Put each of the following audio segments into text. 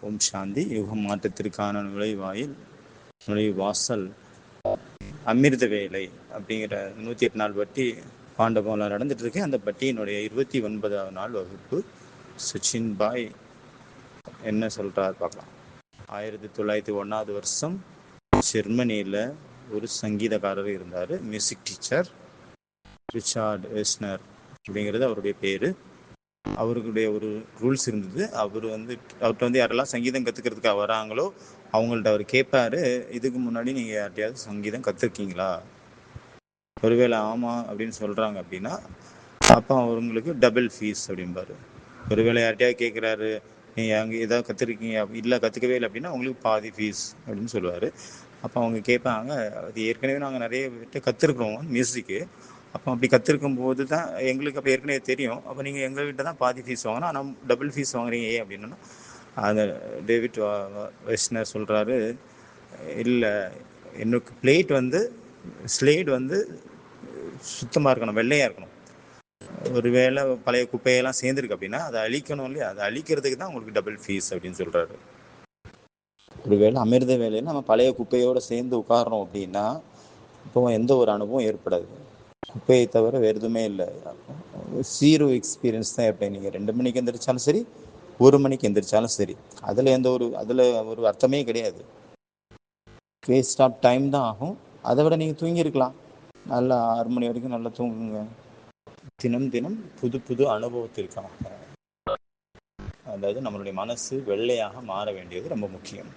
ஓம் சாந்தி. யுக மாற்றத்திற்கான நுழைவாசல் அமிர்த வேலை அப்படிங்கிற 108 நாள் பட்டி பாண்டபோல நடந்துட்டு இருக்கு. அந்த பட்டியினுடைய 29வது நாள் வகுப்பு. சச்சின் பாய் என்ன சொல்றார் பார்க்கலாம். 1901வது வருஷம் ஜெர்மனியில் ஒரு சங்கீதக்காரர் இருந்தார், மியூசிக் டீச்சர். ரிச்சார்ட் வெஸ்னர் அப்படிங்கிறது அவருடைய பேர். அவருடைய ஒரு ரூல்ஸ் இருந்தது. அவர்கிட்ட வந்து யாரெல்லாம் சங்கீதம் கற்றுக்கிறதுக்காக வராங்களோ அவங்கள்ட்ட அவர் கேட்பாரு, இதுக்கு முன்னாடி நீங்கள் யார்ட்டையாவது சங்கீதம் கற்றுருக்கீங்களா? ஒருவேளை ஆமாம் அப்படின்னு சொல்கிறாங்க அப்படின்னா அப்போ அவங்களுக்கு டபுள் ஃபீஸ் அப்படின்பாரு. ஒருவேளை யார்ட்டையாவது கேட்குறாரு, நீங்கள் அங்கே ஏதாவது கற்றுருக்கீங்க, இல்லை கற்றுக்கவே இல்லை அப்படின்னா அவங்களுக்கு பாதி ஃபீஸ் அப்படின்னு சொல்லுவார். அப்போ அவங்க கேட்பாங்க, அது ஏற்கனவே நாங்கள் நிறைய விட்டு கற்றுருக்குறோம் மியூசிக்கு. அப்போ அப்படி கற்றுருக்கும் போது தான் எங்களுக்கு அப்போ ஏற்கனவே தெரியும். அப்போ நீங்கள் எங்கள்கிட்ட தான் பாதி ஃபீஸ் வாங்கினா ஆனால் டபுள் ஃபீஸ் வாங்குறீங்க ஏன் அப்படின்னா, அந்த டேவிட் வெஸ்னர் சொல்கிறாரு, இல்லை எனக்கு ஸ்லேட் வந்து சுத்தமாக இருக்கணும், வெள்ளையாக இருக்கணும். ஒருவேளை பழைய குப்பையெல்லாம் சேர்ந்துருக்கு அப்படின்னா அதை அழிக்கணும் இல்லையா, அதை அழிக்கிறதுக்கு தான் உங்களுக்கு டபுள் ஃபீஸ் அப்படின்னு சொல்கிறாரு. ஒருவேளை அமிர்த வேலையில் நம்ம பழைய குப்பையோடு சேர்ந்து உட்காரோம் அப்படின்னா இப்போ எந்த ஒரு அனுபவம் ஏற்படாது. குப்பையை தவிர வேறு எதுவுமே இல்லை. 0 எக்ஸ்பீரியன்ஸ் தான் இருப்பேன். நீங்கள் 2 மணிக்கு எந்திரிச்சாலும் சரி, 1 மணிக்கு எந்திரிச்சாலும் சரி, அதில் ஒரு அர்த்தமே கிடையாது. வேஸ்ட் ஆஃப் டைம் தான் ஆகும். அதை விட நீங்கள் தூங்கியிருக்கலாம். நல்லா 6 மணி வரைக்கும் நல்லா தூங்குங்க. தினம் தினம் புது புது அனுபவத்திற்காக, அதாவது நம்மளுடைய மனசு வெள்ளையாக மாற வேண்டியது ரொம்ப முக்கியம்.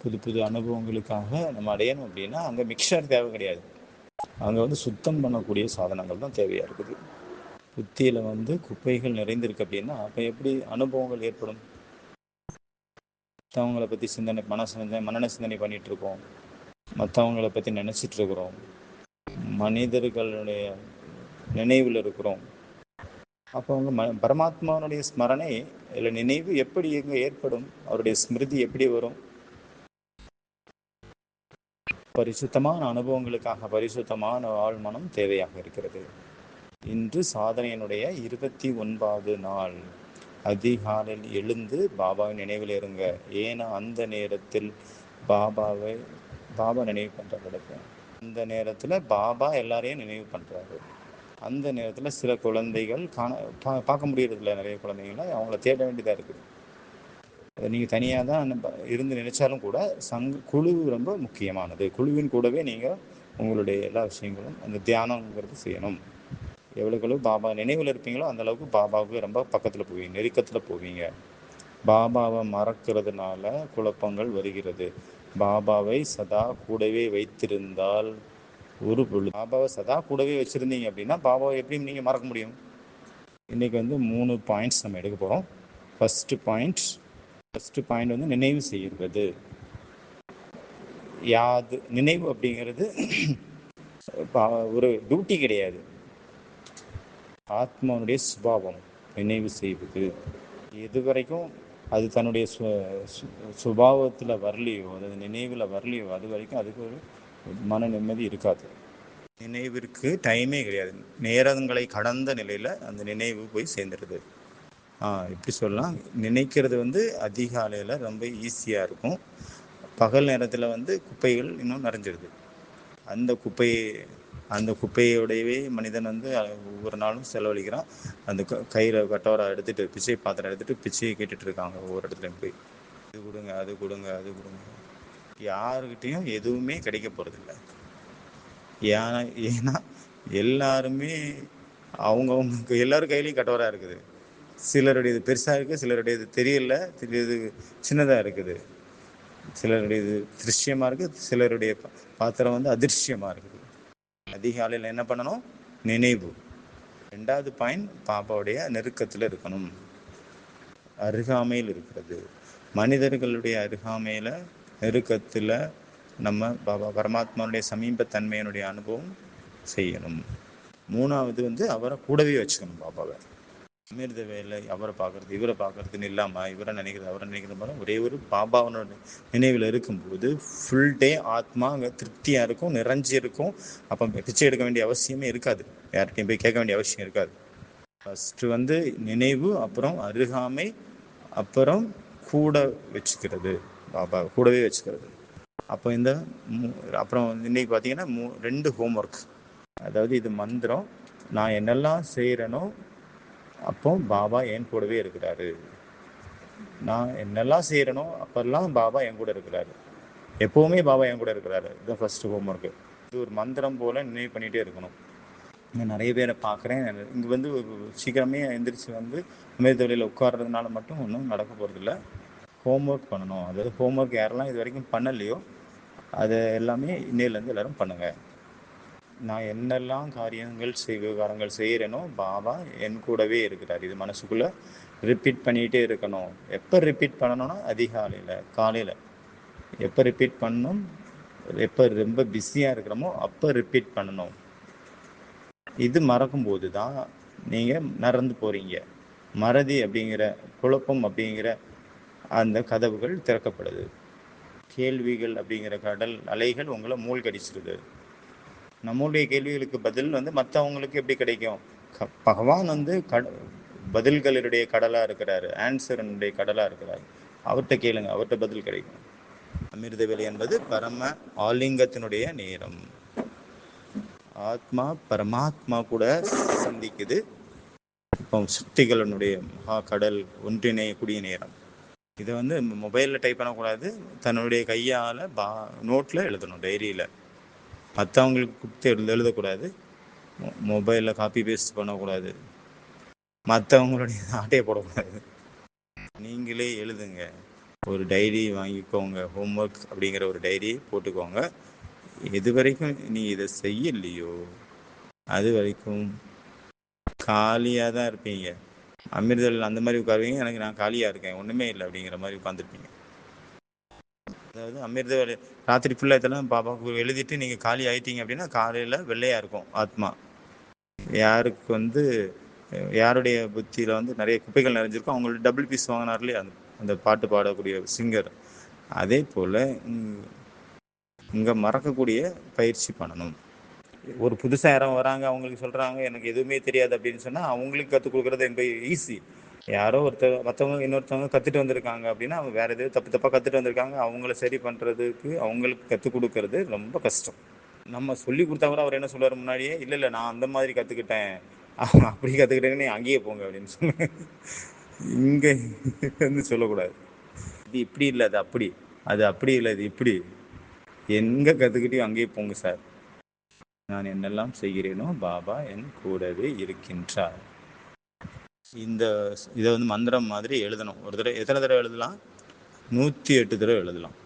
புது புது அனுபவங்களுக்காக நம்ம அடையணும் அப்படின்னா அங்கே மிக்சர் தேவை கிடையாது. அங்கே வந்து சுத்தம் பண்ணக்கூடிய சாதனங்கள் தான் தேவையாக இருக்குது. புத்தியில் குப்பைகள் நிறைந்திருக்கு அப்படின்னா அப்போ எப்படி அனுபவங்கள் ஏற்படும்? மற்றவங்களை பற்றி மனநல சிந்தனை பண்ணிகிட்டு இருக்கோம், மற்றவங்களை பற்றி நினச்சிட்டு இருக்கிறோம், மனிதர்களுடைய நினைவில் இருக்கிறோம். அப்போ அவங்க பரமாத்மாவுடைய ஸ்மரணை இல்லை நினைவு எப்படி எங்கே ஏற்படும்? அவருடைய ஸ்மிருதி எப்படி வரும்? பரிசுத்தமான அனுபவங்களுக்காக பரிசுத்தமான ஆழ்மனம் தேவையாக இருக்கிறது. இன்று சாதனையினுடைய 29வது நாள். அதிகாலையில் எழுந்து பாபாவின் நினைவில் இருங்க. ஏன்னா அந்த நேரத்தில் பாபா நினைவு பண்ணுறாங்க. அந்த நேரத்தில் பாபா எல்லாரையும் நினைவு பண்ணுறாரு. அந்த நேரத்தில் சில குழந்தைகள் பார்க்க முடியறதில்ல. நிறைய குழந்தைகளை அவங்கள தேட வேண்டியதாக இருக்குது. நீங்கள் தனியாக தான் இருந்து நினைச்சாலும் கூட குழு ரொம்ப முக்கியமானது. குழுவின் கூடவே நீங்கள் உங்களுடைய எல்லா விஷயங்களும் அந்த தியானங்கிறது செய்யணும். எவ்வளவு பாபா நினைவில் இருப்பீங்களோ அந்த அளவுக்கு பாபாவுக்கு ரொம்ப பக்கத்தில் போவீங்க, நெருக்கத்தில் போவீங்க. பாபாவை மறக்கிறதுனால குழப்பங்கள் வருகிறது. பாபாவை சதா கூடவே வைத்திருந்தால் ஒரு பொழுது பாபாவை சதா கூடவே வச்சுருந்தீங்க அப்படின்னா பாபாவை எப்படி நீங்கள் மறக்க முடியும்? இன்றைக்கி 3 பாயிண்ட்ஸ் நம்ம எடுக்க போகிறோம். ஃபஸ்ட்டு பாயிண்ட் நினைவு செய்கிறது. நினைவு அப்படிங்கிறது ஒரு டியூட்டி கிடையாது. ஆத்மாவுடைய சுபாவம் நினைவு செய்வது. எது வரைக்கும் அது தன்னுடைய சுபாவத்தில் வரலையோ, அதாவது நினைவில் வரலையோ, அது வரைக்கும் அதுக்கு ஒரு மன நிம்மதி இருக்காது. நினைவிற்கு டைமே கிடையாது. நேரங்களை கடந்த நிலையில் அந்த நினைவு போய் சேர்ந்துடுது. இப்படி சொல்லலாம். நினைக்கிறது அதிகாலையில் ரொம்ப ஈஸியாக இருக்கும். பகல் நேரத்தில் குப்பைகள் இன்னும் நிறைஞ்சிடுது. அந்த குப்பையோடையவே மனிதன் ஒவ்வொரு நாளும் செலவழிக்கிறான். அந்த கையில் கட்டோரை எடுத்துகிட்டு, பிச்சை பாத்திரம் எடுத்துகிட்டு பிச்சையை கேட்டுட்டு இருக்காங்க. ஒவ்வொரு இடத்துலையும் போய் இது கொடுங்க, அது கொடுங்க, அது கொடுங்க. யாருக்கிட்டையும் எதுவுமே கிடைக்க போகிறதில்ல. ஏன்னா எல்லாருமே அவங்கவுங்க எல்லாரும் கையிலையும் கட்டோராக இருக்குது. சிலருடையது பெருசாக இருக்குது, சிலருடையது தெரியல, சிலது சின்னதாக இருக்குது, சிலருடையது திருஷ்யமாக இருக்குது, சிலருடைய பாத்திரம் அதிர்ஷ்யமாக இருக்குது. அதிகாலையில் என்ன பண்ணணும்? நினைவு. 2வது பாயிண்ட், பாபாவுடைய நெருக்கத்தில் இருக்கணும், அருகாமையில் இருக்கிறது. மனிதர்களுடைய அருகாமையில் நெருக்கத்தில் நம்ம பாபா பரமாத்மாவுடைய சமீபத்தன்மையினுடைய அனுபவம் செய்யணும். 3வது அவரை கூடவே வச்சுக்கணும். பாபாவை அமிர்த வேலை அவரை பார்க்கறது இவரை பார்க்கறதுன்னு இல்லாமல் இவரை நினைக்கிறது அவரை நினைக்கிற மாதிரி ஒரே ஒரு பாபாவோட நினைவில் இருக்கும்போது ஃபுல் டே ஆத்மா அங்கே திருப்தியாக இருக்கும், நிறைஞ்சி இருக்கும். அப்போ பிச்சை எடுக்க வேண்டிய அவசியமே இருக்காது, யார்கிட்டையும் போய் கேட்க வேண்டிய அவசியம் இருக்காது. ஃபஸ்ட்டு நினைவு, அப்புறம் அருகாமை, அப்புறம் கூட வச்சுக்கிறது, பாபா கூடவே வச்சுக்கிறது. அப்போ இந்த அப்புறம் இன்னைக்கு பார்த்தீங்கன்னா 2 ஹோம்ஒர்க். அதாவது இது மந்திரம், நான் என்னெல்லாம் செய்கிறேனோ அப்போ பாபா என் கூடவே இருக்கிறாரு. நான் என்னெல்லாம் செய்கிறேனோ அப்பெல்லாம் பாபா என் கூட இருக்கிறாரு. எப்போவுமே பாபா என் கூட இருக்கிறாரு. இதுதான் ஃபர்ஸ்ட் ஹோம்ஒர்க்கு. இது ஒரு மந்திரம் போல் நினைவு பண்ணிகிட்டே இருக்கணும். இங்கே நிறைய பேரை பார்க்குறேன். இங்கே வந்து சீக்கிரமே எந்திரிச்சு வந்து அமிர்த வேலையில் உட்கார்றதுனால மட்டும் ஒன்றும் நடக்க போகிறதில்ல. ஹோம்ஒர்க் பண்ணணும். அதாவது ஹோம்ஒர்க் யாரெல்லாம் இது வரைக்கும் பண்ணலையோ அதை எல்லாமே இன்னையிலேருந்து எல்லோரும் பண்ணுங்கள். நான் என்னெல்லாம் விவகாரங்கள் செய்கிறேனோ பாபா என் கூடவே இருக்கிறார். இது மனசுக்குள்ளே ரிப்பீட் பண்ணிகிட்டே இருக்கணும். எப்போ ரிப்பீட் பண்ணணும்னா அதிகாலையில், காலையில். எப்போ ரிப்பீட் பண்ணணும், எப்போ ரொம்ப பிஸியாக இருக்கிறோமோ அப்போ ரிப்பீட் பண்ணணும். இது மறக்கும்போது தான் நீங்கள் நடந்து போகிறீங்க. மறதி அப்படிங்கிற குழப்பம் அப்படிங்கிற அந்த கதவுகள் திறக்கப்படுது. கேள்விகள் அப்படிங்கிற கடல் அலைகள் உங்களை மூழ்கடிச்சிருது. நம்மளுடைய கேள்விகளுக்கு பதில் வந்து மற்றவங்களுக்கு எப்படி கிடைக்கும்? பகவான் வந்து பதில்களுடைய கடலாக இருக்கிறாரு, ஆன்சருடைய கடலாக இருக்கிறாரு. அவர்கிட்ட கேளுங்க, அவர்கிட்ட பதில் கிடைக்கும். அமிர்த வேலை என்பது பரம ஆலிங்கத்தினுடைய நேரம். ஆத்மா பரமாத்மா கூட சந்திக்குது. இப்போ சக்திகளினுடைய மகா கடல் ஒன்றிணையக்கூடிய நேரம். இதை வந்து மொபைலில் டைப் பண்ணக்கூடாது, தன்னுடைய கையால் நோட்டில் எழுதணும், டைரியில். மற்றவங்களுக்கு கொடுத்து எழுதக்கூடாது, மொபைலில் காப்பி பேஸ்ட் பண்ணக்கூடாது, மற்றவங்களுடைய ஆட்டையை போடக்கூடாது. நீங்களே எழுதுங்க. ஒரு டைரி வாங்கிக்கோங்க, ஹோம்ஒர்க் அப்படிங்கிற ஒரு டைரி போட்டுக்கோங்க. எது வரைக்கும் நீ இதை செய்யலையோ அது வரைக்கும் காலியாக தான் இருப்பீங்க. அமிர்தல் அந்த மாதிரி உட்காருவீங்க, எனக்கு நான் காலியாக இருக்கேன், ஒன்றுமே இல்லை அப்படிங்கிற மாதிரி உட்காந்துருப்பீங்க. அதாவது அமிர்த வேலை ராத்திரி ஃபுல்லாக இதெல்லாம் பாபாவுக்கு எழுதிட்டு நீங்கள் காலி ஆகிட்டீங்க அப்படின்னா காலையில் வெள்ளையாக இருக்கும் ஆத்மா. யாருக்கு வந்து யாருடைய புத்தியில் வந்து நிறைய குப்பைகள் நிறைஞ்சிருக்கும், அவங்களோட டபுள் பீஸ் வாங்கினார்லையே அந்த பாட்டு பாடக்கூடிய சிங்கர். அதே போல் இங்கே மறக்கக்கூடிய பயிற்சி பண்ணணும். ஒரு புதுசாக யாரும் வராங்க, அவங்களுக்கு சொல்கிறாங்க எனக்கு எதுவுமே தெரியாது அப்படின்னு சொன்னால் அவங்களுக்கு கற்றுக் கொடுக்குறது ரொம்ப ஈஸி. யாரோ மற்றவங்க இன்னொருத்தவங்க கற்றுட்டு வந்திருக்காங்க அப்படின்னா அவங்க வேறு எதுவும் தப்பாக கற்றுட்டு வந்திருக்காங்க, அவங்கள சரி பண்ணுறதுக்கு அவங்களுக்கு கற்றுக் கொடுக்கறது ரொம்ப கஷ்டம். நம்ம சொல்லி கொடுத்தா கூட அவர் என்ன சொல்லுவார் முன்னாடியே, இல்லை நான் அந்த மாதிரி கற்றுக்கிட்டேன், அப்படி கற்றுக்கிட்டேன்னு அங்கேயே போங்க அப்படின்னு சொல்லுவேன். இங்கே வந்து சொல்லக்கூடாது. இது இப்படி இல்லை, அது அப்படி, அது அப்படி இல்லை, இது இப்படி. எங்கே கற்றுக்கிட்டே அங்கேயே போங்க சார். நான் என்னெல்லாம் செய்கிறேனோ பாபா என் கூடவே இருக்கின்றார். இதை வந்து மந்திரம் மாதிரி எழுதணும். ஒரு தடவை எத்தனை தடவை எழுதலாம்? 108 தடவை எழுதலாம்.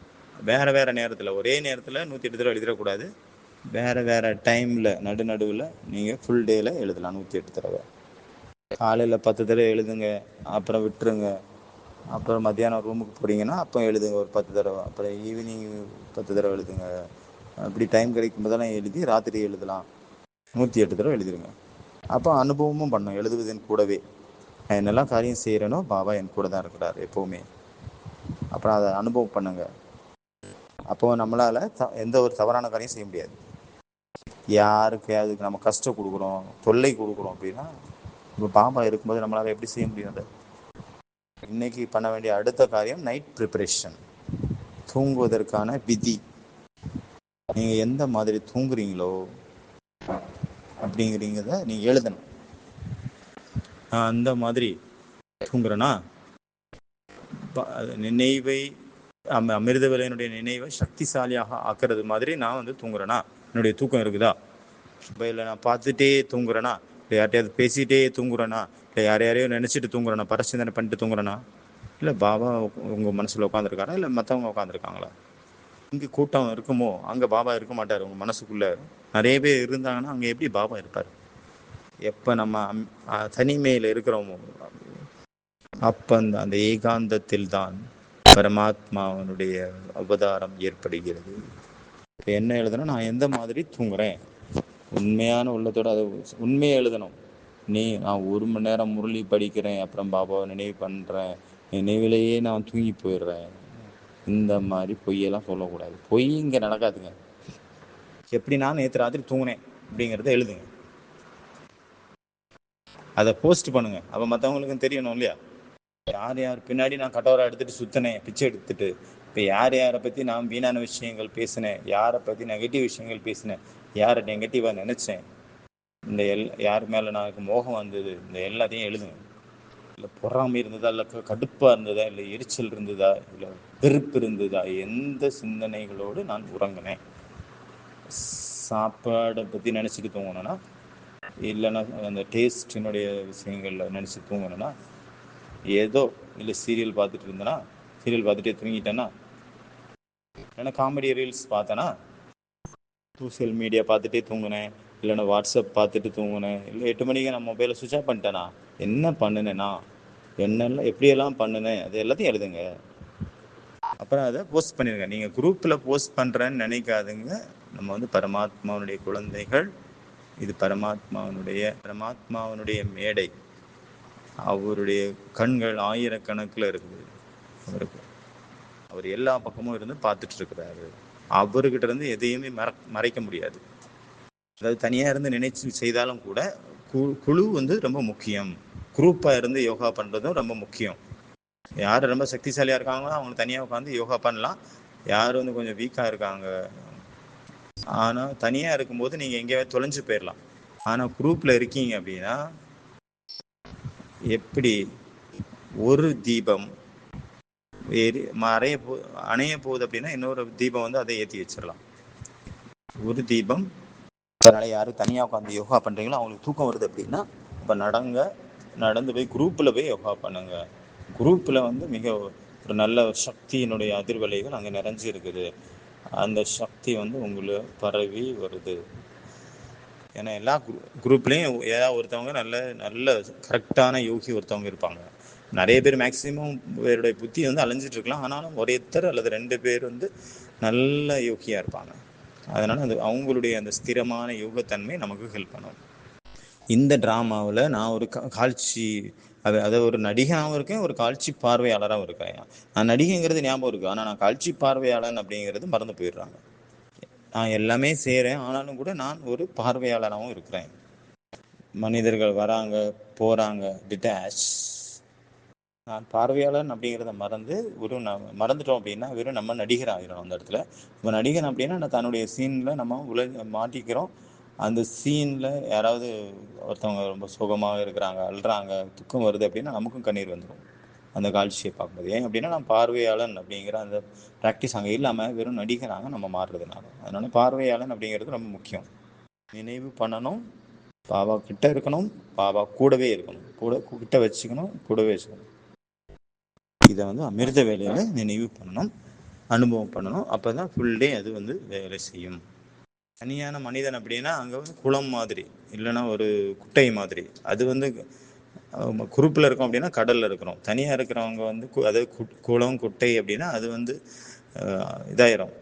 வேறு வேறு நேரத்தில், ஒரே நேரத்தில் 108 தடவை எழுதிடக்கூடாது. வேறு வேறு டைமில் நடுவில் நீங்கள் ஃபுல் டேயில் எழுதலாம் 108 தடவை. காலையில் 10 தடவை எழுதுங்க, அப்புறம் விட்டுருங்க. அப்புறம் மத்தியானம் ரூமுக்கு போகிறீங்கன்னா அப்போ எழுதுங்க ஒரு 10 தடவை. அப்புறம் ஈவினிங் 10 தடவை எழுதுங்க. அப்படி டைம் கிடைக்கும் போதெல்லாம் எழுதி ராத்திரி எழுதலாம். 108 தடவை எழுதிடுங்க. அப்போ அனுபவமும் பண்ணும் எழுதுவதன் கூடவே. நான் என்னெல்லாம் காரியம் செய்கிறேனோ பாபா என் கூட தான் இருக்கிறார் எப்போவுமே. அப்புறம் அதை அனுபவம் பண்ணுங்க. அப்போ நம்மளால் எந்த ஒரு தவறான காரியம் செய்ய முடியாது. யாருக்கு அதுக்கு நம்ம கஷ்டம் கொடுக்குறோம், தொல்லை கொடுக்குறோம் அப்படின்னா இப்போ பாபா இருக்கும்போது நம்மளால் எப்படி செய்ய முடியாது? இன்னைக்கு பண்ண வேண்டிய அடுத்த காரியம் நைட் ப்ரிப்பரேஷன், தூங்குவதற்கான விதி. நீங்கள் எந்த மாதிரி தூங்குறீங்களோ அப்படிங்கிறீங்கத நீங்கள் எழுதணும். நான் அந்த மாதிரி தூங்குறேன்னா நினைவை அமிர்த வேலையினுடைய நினைவை சக்திசாலியாக ஆக்குறது மாதிரி நான் வந்து தூங்குறேன்னா என்னுடைய தூக்கம் இருக்குதா? மொபைலில் நான் பார்த்துட்டே தூங்குறேன்னா, இல்லை யார்ட்டையாவது பேசிகிட்டே தூங்குறேன்னா, இல்லை யாரையும் நினச்சிட்டு தூங்குறேன்னா, பரசிந்தனை பண்ணிட்டு தூங்குறேன்னா, இல்லை பாபா உங்கள் மனசில் உட்காந்துருக்காரா, இல்லை மற்றவங்க உட்காந்துருக்காங்களா? இங்கே கூட்டம் இருக்குமோ அங்கே பாபா இருக்க மாட்டார். உங்கள் மனசுக்குள்ளே நிறைய பேர் இருந்தாங்கன்னா அங்கே எப்படி பாபா இருப்பார்? எப்போ நம்ம தனிமையில் இருக்கிறோமோ அப்போ அந்த ஏகாந்தத்தில் தான் பரமாத்மாவனுடைய அவதாரம் ஏற்படுகிறது. இப்போ என்ன எழுதணும்? நான் எந்த மாதிரி தூங்குறேன், உண்மையான உள்ளத்தோட அதை உண்மையை எழுதணும். நான் 1 மணி நேரம் முரளி படிக்கிறேன், அப்புறம் பாபாவை நினைவு பண்ணுறேன், நினைவிலேயே நான் தூங்கி போயிடுறேன், இந்த மாதிரி பொய்யெல்லாம் சொல்லக்கூடாது. பொய் இங்கே நடக்காதுங்க. எப்படி நான் நேற்று ராத்திரி தூங்கினேன் அப்படிங்கிறத எழுதுங்க, அதை போஸ்ட் பண்ணுங்க. அப்போ மற்றவங்களுக்கும் தெரியணும் இல்லையா? யார் யார் பின்னாடி நான் கட்டோரை எடுத்துட்டு சுத்தினேன், பிச்சை எடுத்துட்டு. இப்போ யார் யாரை பற்றி நான் வீணான விஷயங்கள் பேசினேன், யாரை பற்றி நெகட்டிவ் விஷயங்கள் பேசினேன், யாரை நெகட்டிவாக நினச்சேன், இந்த யார் மேலே எனக்கு மோகம் வந்தது, இந்த எல்லாத்தையும் எழுதுங்க. இல்லை பொறாமை இருந்ததா, இல்லை கடுப்பாக இருந்ததா, இல்லை எரிச்சல் இருந்ததா, இல்லை வெறுப்பு இருந்ததா, எந்த சிந்தனைகளோடு நான் உறங்கினேன். சாப்பாடை பற்றி நினச்சிட்டு தூங்கணும்னா, இல்லைன்னா அந்த டேஸ்டினுடைய விஷயங்களில் நினச்சி தூங்கணும்னா, ஏதோ இல்லை சீரியல் பார்த்துட்டு இருந்தேன்னா, சீரியல் பார்த்துட்டே தூங்கிட்டேன்னா, இல்லைன்னா காமெடி ரீல்ஸ் பார்த்தேன்னா, சோசியல் மீடியா பார்த்துட்டே தூங்கினேன், இல்லைன்னா வாட்ஸ்அப் பார்த்துட்டு தூங்கினேன், இல்லை 8 மணிக்கு நான் மொபைலை சுவிட்ச் ஆஃப் பண்ணிட்டேனா, என்ன பண்ணினேன்னா, என்னெல்லாம் எப்படியெல்லாம் பண்ணினேன், அது எல்லாத்தையும் எழுதுங்க. அப்புறம் அதை போஸ்ட் பண்ணிடுங்க. நீங்கள் குரூப்பில் போஸ்ட் பண்ணுறேன்னு நினைக்காதுங்க. நம்ம வந்து பரமாத்மாவுடைய குழந்தைகள், இது பரமாத்மாவனுடைய மேடை. அவருடைய கண்கள் ஆயிரக்கணக்கில் இருக்குது அவருக்கு. அவர் எல்லா பக்கமும் இருந்து பார்த்துட்டு இருக்கிறாரு. அவர்கிட்ட இருந்து எதையுமே மறைக்க முடியாது. அதாவது தனியாக இருந்து நினைச்சு செய்தாலும் கூட குழு வந்து ரொம்ப முக்கியம். குரூப்பாக இருந்து யோகா பண்ணுறதும் ரொம்ப முக்கியம். யார் ரொம்ப சக்திசாலியாக இருக்காங்களோ அவங்க தனியாக உட்காந்து யோகா பண்ணலாம். யார் வந்து கொஞ்சம் வீக்காக இருக்காங்க, ஆனால் தனியாக இருக்கும்போது நீங்கள் எங்கேயாவது தொலைஞ்சு போயிடலாம். ஆனால் குரூப்பில் இருக்கீங்க அப்படின்னா, எப்படி ஒரு தீபம் அணைய போகுது அப்படின்னா இன்னொரு தீபம் வந்து அதை ஏற்றி வச்சிடலாம். ஒரு தீபம். அதனால யாரும் தனியாக உட்காந்து யோகா பண்ணுறீங்களோ அவங்களுக்கு தூக்கம் வருது அப்படின்னா, இப்போ நடந்து போய் குரூப்பில் போய் யோகா பண்ணுங்க. குரூப்பில் வந்து மிக ஒரு நல்ல சக்தியினுடைய அதிர்வலைகள் அங்கே நிறைஞ்சு இருக்குது. அந்த சக்தி வந்து உங்களை பரவி வருது. ஏன்னா எல்லா குரூப்லேயும் ஏதாவது ஒருத்தவங்க நல்ல நல்ல கரெக்டான யோகி ஒருத்தவங்க இருப்பாங்க. நிறைய பேர் மேக்சிமம் பேருடைய புத்தி வந்து அலைஞ்சிட்டு இருக்கலாம், ஆனாலும் ஒருத்தர் அல்லது 2 பேர் வந்து நல்ல யோகியாக இருப்பாங்க. அதனால் அது அவங்களுடைய அந்த ஸ்திரமான யோகத்தன்மை நமக்கு ஹெல்ப் பண்ணும். இந்த ட்ராமாவில் நான் ஒரு காட்சி, அதை ஒரு நடிகனாகவும் இருக்கேன், ஒரு காட்சி பார்வையாளராகவும் இருக்கேன். நான் நடிகைங்கிறது ஞாபகம் இருக்குது, ஆனால் நான் காட்சி பார்வையாளன் அப்படிங்கிறது மறந்து போயிடுறாங்க. நான் எல்லாமே செய்கிறேன், ஆனாலும் கூட நான் ஒரு பார்வையாளராகவும் இருக்கிறேன். மனிதர்கள் வராங்க போகிறாங்க, டிட்டாச். நான் பார்வையாளன் அப்படிங்கிறத மறந்துட்டோம் அப்படின்னா வெறும் நம்ம நடிகர் ஆகிடும் அந்த இடத்துல. இப்போ நடிகன் அப்படின்னா நான் தன்னுடைய சீனில் நம்ம மாட்டிக்கிறோம். அந்த சீனில் யாராவது ஒருத்தவங்க ரொம்ப சுகமாக இருக்கிறாங்க, அழுறாங்க, துக்கம் வருது அப்படின்னா நமக்கும் கண்ணீர் வந்துடும் அந்த காட்சியை பார்க்கும்போது. ஏன் அப்படின்னா நான் பார்வையாளன் அப்படிங்கிற அந்த ப்ராக்டிஸ் அங்கே இல்லாமல் வெறும் நடிகராக நம்ம மாறுறதுனால. அதனால பார்வையாளன் அப்படிங்கிறது ரொம்ப முக்கியம். நினைவு பண்ணணும், பாபா கிட்ட இருக்கணும், பாபா கூடவே இருக்கணும், கிட்ட வச்சுக்கணும், கூடவே வச்சுக்கணும். இதை வந்து அமிர்த வேலையில் நினைவு பண்ணணும், அனுபவம் பண்ணணும். அப்போ தான் ஃபுல் டே அது வந்து வேலை செய்யும். தனியான மனிதன் அப்படின்னா அங்கே வந்து குளம் மாதிரி, இல்லைன்னா ஒரு குட்டை மாதிரி. அது வந்து குரூப்பில் இருக்கோம் அப்படின்னா கடலில் இருக்கிறோம். தனியாக இருக்கிறவங்க வந்து அதாவது குளம் குட்டை அப்படின்னா அது வந்து இதாயிரும்,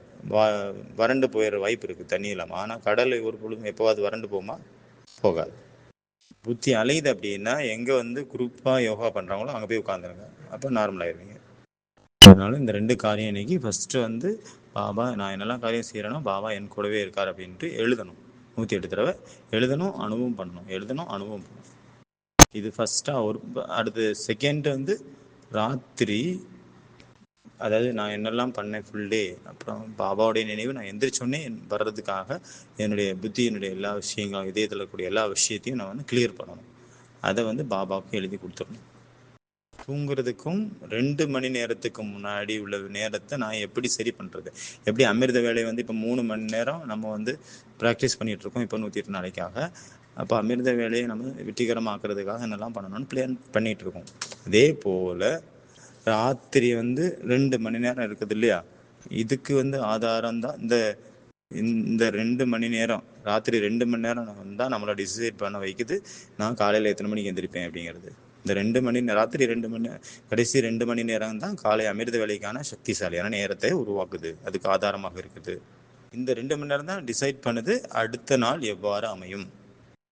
வறண்டு போயிடுற வாய்ப்பு இருக்குது தண்ணி இல்லாமல். ஆனால் கடல் ஒரு பொழுதும் எப்போவாது வறண்டு போகுமா? போகாது. புத்தி அலையுது அப்படின்னா எங்கே வந்து குரூப்பாக யோகா பண்ணுறாங்களோ அங்கே போய் உட்காந்துருங்க, அப்போ நார்மல் ஆயிடுவீங்க. அதனால இந்த 2 காரியம் இன்னைக்கு ஃபஸ்ட்டு வந்து பாபா நான் என்னெல்லாம் காரியம் செய்கிறேனோ பாபா என் கூடவே இருக்கார் அப்படின்ட்டு எழுதணும். 108 தடவை எழுதணும், அனுபவம் பண்ணணும், எழுதணும், அனுபவம் பண்ணணும். இது ஃபஸ்ட்டாக. அடுத்து செகண்ட் வந்து ராத்திரி, அதாவது நான் என்னெல்லாம் பண்ணேன் ஃபுல் டே, அப்புறம் பாபாவுடைய நினைவு நான் எந்திரிச்சோடனே வர்றதுக்காக என்னுடைய புத்தியினுடைய எல்லா விஷயங்களும், இதயத்தில் இருக்கக்கூடிய எல்லா விஷயத்தையும் நான் வந்து கிளியர் பண்ணணும். அதை வந்து பாபாவுக்கு எழுதி கொடுத்துடணும். தூங்குறதுக்கும் 2 மணி நேரத்துக்கு முன்னாடி உள்ள நேரத்தை நான் எப்படி சரி பண்ணுறது? எப்படி அமிர்த வேலை வந்து இப்போ 3 மணி நேரம் நம்ம வந்து ப்ராக்டிஸ் பண்ணிகிட்ருக்கோம் இப்போ 108 நாளைக்காக. அப்போ அமிர்த வேலையை நம்ம வெற்றிகரமாக்குறதுக்காக என்னெல்லாம் பண்ணணும்னு பிளான் பண்ணிகிட்ருக்கோம். அதே போல் ராத்திரி வந்து 2 மணி நேரம் இருக்குது இல்லையா, இதுக்கு வந்து ஆதாரம் தான் இந்த 2 மணி நேரம். ராத்திரி 2 மணி நேரம் தான் நம்மளை டிசைட் பண்ண வைக்குது நான் காலையில் எத்தனை மணிக்கு எந்திரிப்பேன் அப்படிங்கிறது. இந்த 2 மணி ராத்திரி 2 மணி கடைசி 2 மணி நேரம் தான் காலை அமிர்த வேலைக்கான சக்திசாலியான நேரத்தை உருவாக்குது, அதுக்கு ஆதாரமாக இருக்குது. இந்த 2 மணி நேரம் தான் டிசைட் பண்ணுது அடுத்த நாள் எவ்வாறு அமையும்.